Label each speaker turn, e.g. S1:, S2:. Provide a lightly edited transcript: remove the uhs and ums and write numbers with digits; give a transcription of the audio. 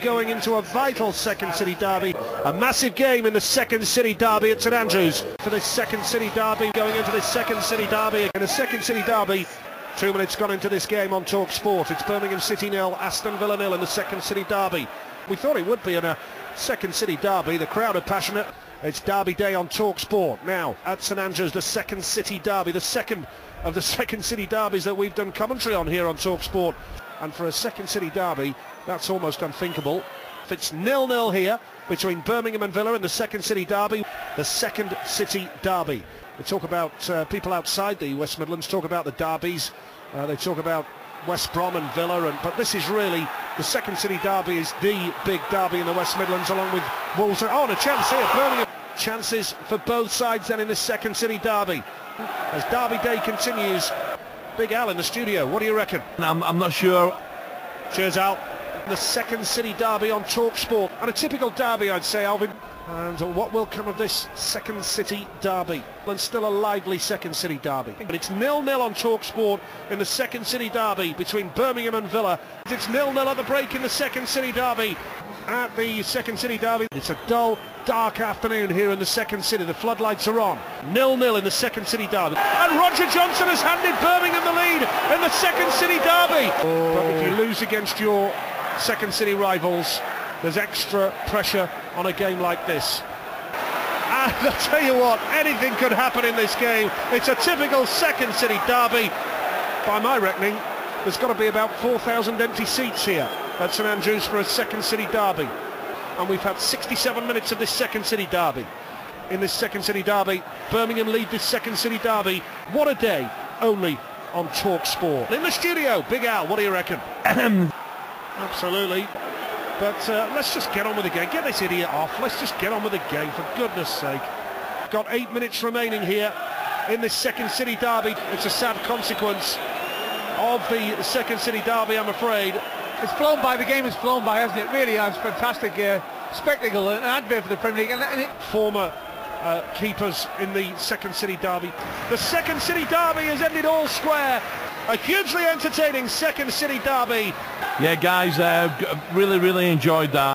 S1: going into a vital Second City derby. A massive game in the Second City derby at St Andrews for this Second City derby, going into this Second City derby. In a Second City derby, 2 minutes gone into this game on talkSPORT. It's Birmingham City 0, Aston Villa 0 in the Second City derby. We thought it would be in a Second City derby. The crowd are passionate. It's derby day on talkSPORT. Now, at St Andrews, the Second City derby, the second of the Second City derbies that we've done commentary on here on talkSPORT. And for a Second City derby, that's almost unthinkable. If it's 0-0 here between Birmingham and Villa in the Second City derby, the Second City derby. They talk about people outside the West Midlands, talk about the derbies. They talk about West Brom and Villa, but this is really the Second City derby is the big derby in the West Midlands, along with Wolves. Oh, and a chance here, Birmingham. Chances for both sides then in this Second City derby. As derby day continues, Big Al in the studio, what do you reckon?
S2: I'm not sure.
S1: Cheers, Al. The Second City derby on talkSPORT, and a typical derby, I'd say, Alvin. And what will come of this Second City derby? And still a lively Second City derby. But it's 0-0 on talkSPORT in the Second City derby between Birmingham and Villa. It's 0-0 at the break in the Second City derby. At the Second City derby, it's a dull, dark afternoon here in the Second City. The floodlights are on. 0-0 in the Second City derby. And Roger Johnson has handed Birmingham the lead in the Second City derby. But if you lose against your Second City rivals, there's extra pressure on a game like this. And I'll tell you what, anything could happen in this game. It's a typical Second City derby. By my reckoning, there's got to be about 4,000 empty seats here at St Andrews for a Second City derby. And we've had 67 minutes of this Second City derby. In this Second City derby, Birmingham lead this Second City derby. What a day, only on talkSPORT. In the studio, Big Al, what do you reckon? Absolutely. But let's just get on with the game. Get this idiot off. Let's just get on with the game, for goodness sake. Got 8 minutes remaining here in this Second City derby. It's a sad consequence of the Second City derby, I'm afraid.
S3: It's flown by. The game has flown by, hasn't it? Really has. Fantastic spectacle, an advert for the Premier League. And
S1: former keepers in the Second City derby. The Second City derby has ended all square. A hugely entertaining Second City derby.
S2: Yeah, guys, really enjoyed that.